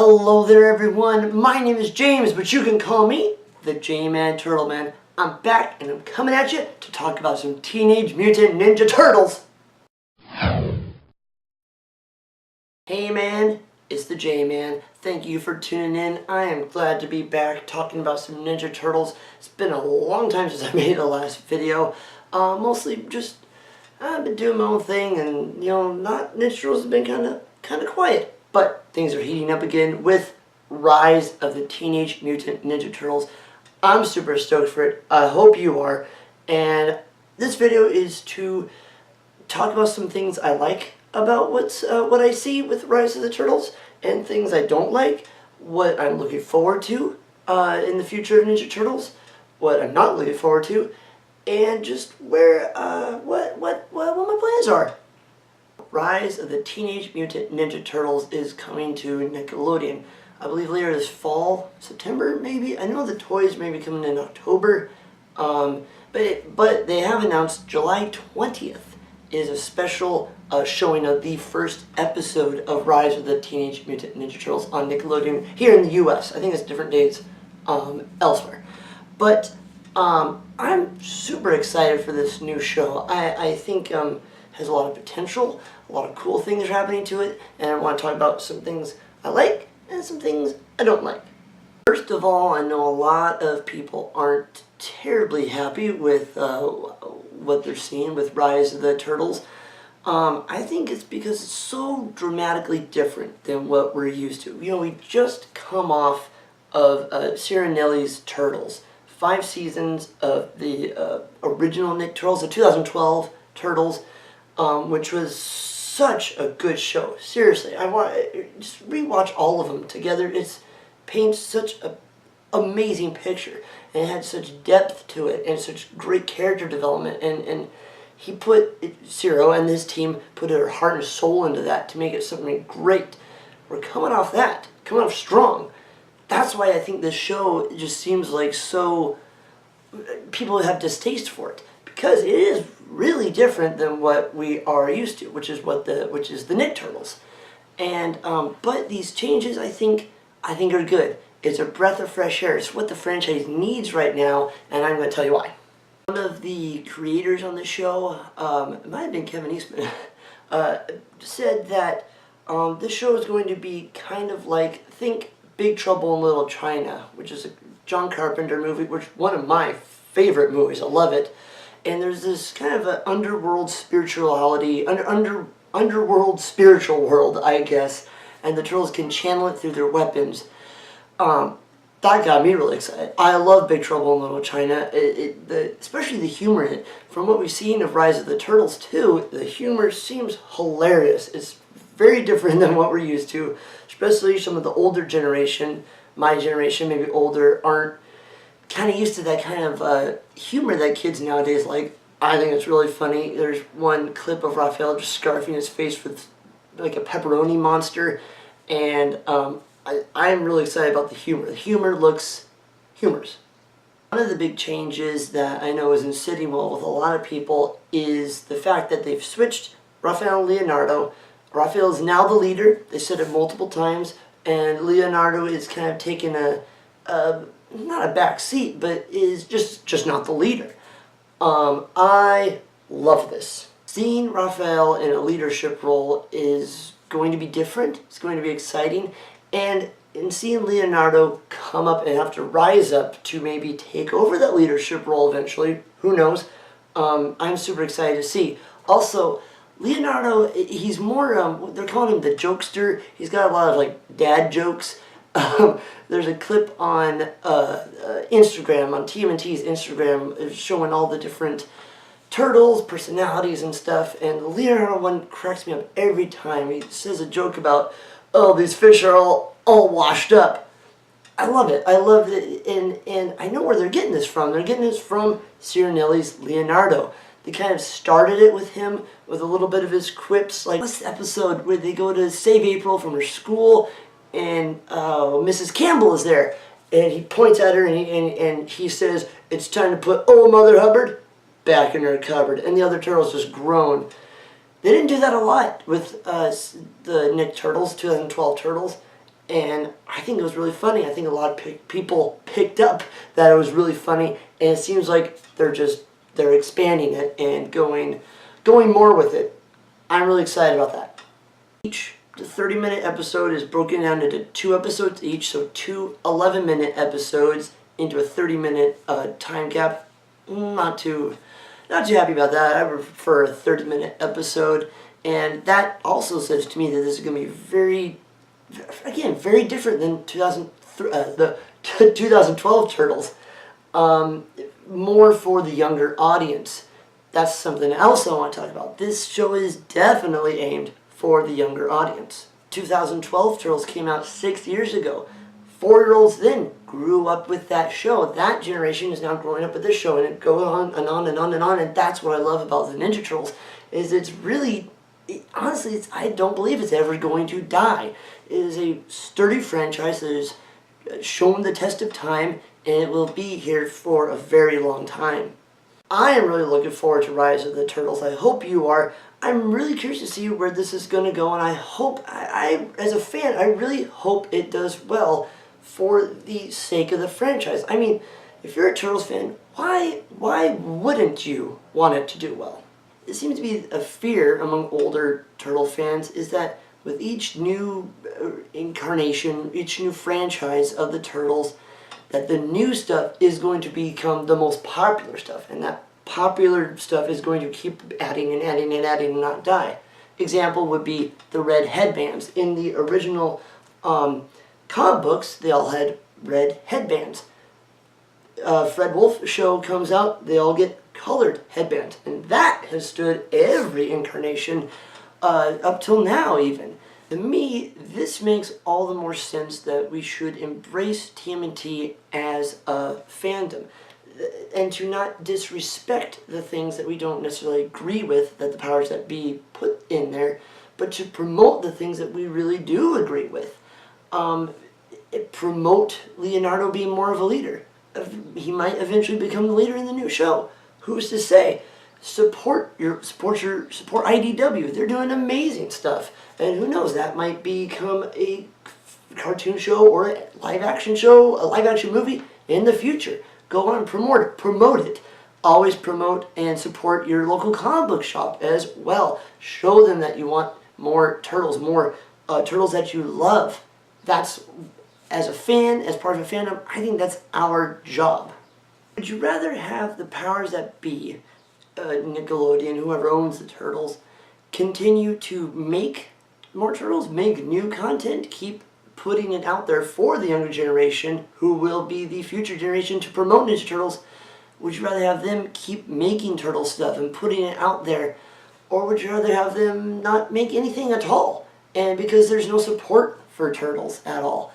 Hello there everyone, my name is James, but you can call me the J-Man TurtleMan. I'm back and I'm coming at you to talk about some Teenage Mutant Ninja Turtles. Hey man, it's the J-Man. Thank you for tuning in. I am glad to be back talking about some Ninja Turtles. It's been a long time since I made the last video. Mostly just, I've been doing my own thing and, Ninja Turtles has been kind of quiet. But things are heating up again with Rise of the Teenage Mutant Ninja Turtles. I'm super stoked for it. I hope you are. And this video is to talk about some things I like about what I see with Rise of the Turtles, and things I don't like, what I'm looking forward to in the future of Ninja Turtles, what I'm not looking forward to, and just where what my plans are. Rise of the Teenage Mutant Ninja Turtles is coming to Nickelodeon. I believe later this fall, September maybe. I know the toys may be coming in October, but they have announced July 20th is a special showing of the first episode of Rise of the Teenage Mutant Ninja Turtles on Nickelodeon here in the U.S. I think it's different dates elsewhere. But I'm super excited for this new show. I think has a lot of potential, a lot of cool things are happening to it, and I want to talk about some things I like and some things I don't like. First of all, I know a lot of people aren't terribly happy with what they're seeing with Rise of the Turtles. I think it's because it's so dramatically different than what we're used to. We just come off of Ciaranelli's Turtles. 5 seasons of the original Nick Turtles, the 2012 Turtles, which was such a good show. Seriously, I want just rewatch all of them together. It paints such an amazing picture, and it had such depth to it, and such great character development. And he put Ciro and his team put their heart and soul into that to make it something great. We're coming off that, coming off strong. That's why I think this show just seems like so people have distaste for it, because it is really different than what we are used to, which is the Nick Turtles. And but these changes I think are good. It's a breath of fresh air. It's what the franchise needs right now, and I'm going to tell you why. One of the creators on the show, it might have been Kevin Eastman, said that this show is going to be kind of like, think Big Trouble in Little China, which is a John Carpenter movie, which is one of my favorite movies. I love it. And there's this kind of an underworld spirituality, underworld spiritual world, I guess, and the Turtles can channel it through their weapons. That got me really excited. I love Big Trouble in Little China, especially the humor in it. From what we've seen of Rise of the Turtles too, the humor seems hilarious. It's very different than what we're used to, especially some of the older generation, my generation, maybe older, aren't kind of used to that kind of humor that kids nowadays like. I think it's really funny. There's one clip of Raphael just scarfing his face with like a pepperoni monster, and I'm really excited about the humor. The humor looks humorous. One of the big changes that I know isn't sitting well with a lot of people is the fact that they've switched Raphael and Leonardo. Raphael is now the leader. They said it multiple times, and Leonardo is kind of taking not a back seat, but is just not the leader. I love this. Seeing Raphael in a leadership role is going to be different. It's going to be exciting. And in seeing Leonardo come up and have to rise up to maybe take over that leadership role eventually, who knows, I'm super excited to see. Also, Leonardo, he's more, they're calling him the jokester. He's got a lot of like dad jokes. There's a clip on Instagram, on TMNT's Instagram, showing all the different Turtles, personalities and stuff, and the Leonardo one cracks me up every time. He says a joke about, oh, these fish are all washed up. I love it. I love it, and I know where they're getting this from. They're getting this from Ciaranelli's Leonardo. They kind of started it with him, with a little bit of his quips. Like, what's the episode where they go to save April from her school, and Mrs. Campbell is there, and he points at her, and he says, it's time to put old Mother Hubbard back in her cupboard, and the other turtles just groan. They didn't do that a lot with the Nick Turtles, 2012 Turtles, and I think it was really funny. I think a lot of people picked up that it was really funny, and it seems like they're expanding it and going more with it. I'm really excited about that. The 30-minute episode is broken down into 2 episodes each, so 2 11-minute episodes into a 30-minute time gap. Not too happy about that. I prefer a 30-minute episode, and that also says to me that this is going to be very different than the 2012 Turtles. More for the younger audience. That's something else I want to talk about. This show is definitely aimed for the younger audience. 2012 Turtles came out 6 years ago. 4-year-olds then grew up with that show. That generation is now growing up with this show, and it goes on and on and on and on, and that's what I love about the Ninja Turtles, is it's really, honestly, I don't believe it's ever going to die. It is a sturdy franchise that has shown the test of time, and it will be here for a very long time. I am really looking forward to Rise of the Turtles. I hope you are. I'm really curious to see where this is going to go, and I hope, as a fan, I really hope it does well for the sake of the franchise. I mean, if you're a Turtles fan, why wouldn't you want it to do well? It seems to be a fear among older Turtle fans, is that with each new incarnation, each new franchise of the Turtles, that the new stuff is going to become the most popular stuff, and that popular stuff is going to keep adding and adding and adding and not die. Example would be the red headbands. In the original comic books, they all had red headbands. Fred Wolf show comes out, they all get colored headbands, and that has stood every incarnation up till now even. To me, this makes all the more sense that we should embrace TMNT as a fandom, and to not disrespect the things that we don't necessarily agree with that the powers that be put in there, but to promote the things that we really do agree with. Promote Leonardo being more of a leader. He might eventually become the leader in the new show. Who's to say? Support IDW. They're doing amazing stuff, and who knows, that might become a cartoon show or a live action show, a live action movie in the future. Go on and promote it. Always promote and support your local comic book shop as well. Show them that you want more Turtles, more Turtles that you love. That's, as a fan, as part of a fandom, I think that's our job. Would you rather have the powers that be, Nickelodeon, whoever owns the Turtles, continue to make more Turtles, make new content, keep putting it out there for the younger generation, who will be the future generation to promote Ninja Turtles? Would you rather have them keep making Turtle stuff and putting it out there, or would you rather have them not make anything at all, and because there's no support for Turtles at all?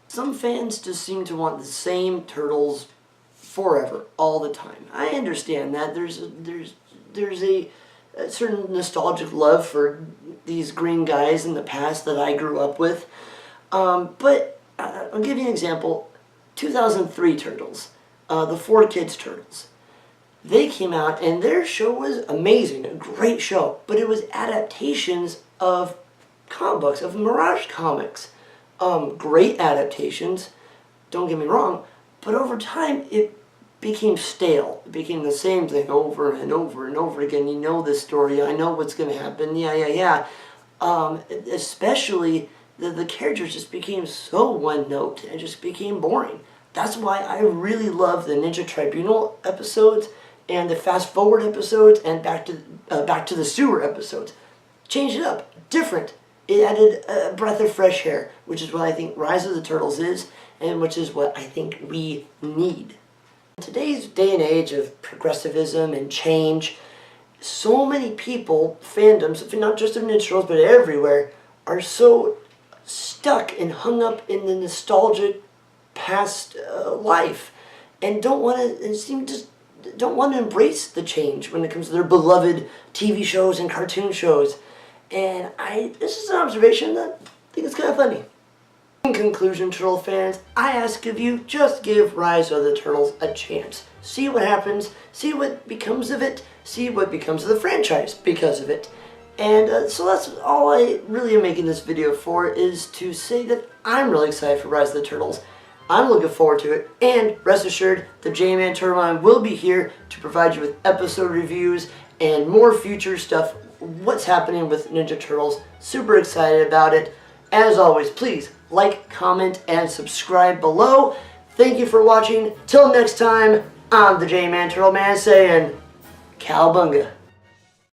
Some fans just seem to want the same Turtles forever, all the time. I understand that. There's a certain nostalgic love for these green guys in the past that I grew up with. But I'll give you an example. 2003 Turtles, the 4Kids Turtles. They came out and their show was amazing, a great show, but it was adaptations of comic books, of Mirage Comics. Great adaptations, don't get me wrong, but over time it became stale. It became the same thing over and over and over again. You know this story, I know what's going to happen, yeah. Especially the characters just became so one-note and just became boring. That's why I really love the Ninja Tribunal episodes and the Fast Forward episodes and Back to the Sewer episodes. Changed it up, different. It added a breath of fresh air, which is what I think Rise of the Turtles is, and which is what I think we need. In today's day and age of progressivism and change, so many people, fandoms, not just of Ninja Turtles, but everywhere, are so stuck and hung up in the nostalgic past life, and don't want to embrace the change when it comes to their beloved TV shows and cartoon shows. And this is an observation that I think is kind of funny. In conclusion, Turtle fans, I ask of you, just give Rise of the Turtles a chance. See what happens, see what becomes of it, see what becomes of the franchise because of it. And so that's all I really am making this video for, is to say that I'm really excited for Rise of the Turtles. I'm looking forward to it, and rest assured, the J-Man TurtleMan will be here to provide you with episode reviews and more future stuff, what's happening with Ninja Turtles. Super excited about it. As always, please like, comment, and subscribe below. Thank you for watching. Till next time, I'm the J-Man TurtleMan saying, Cowabunga.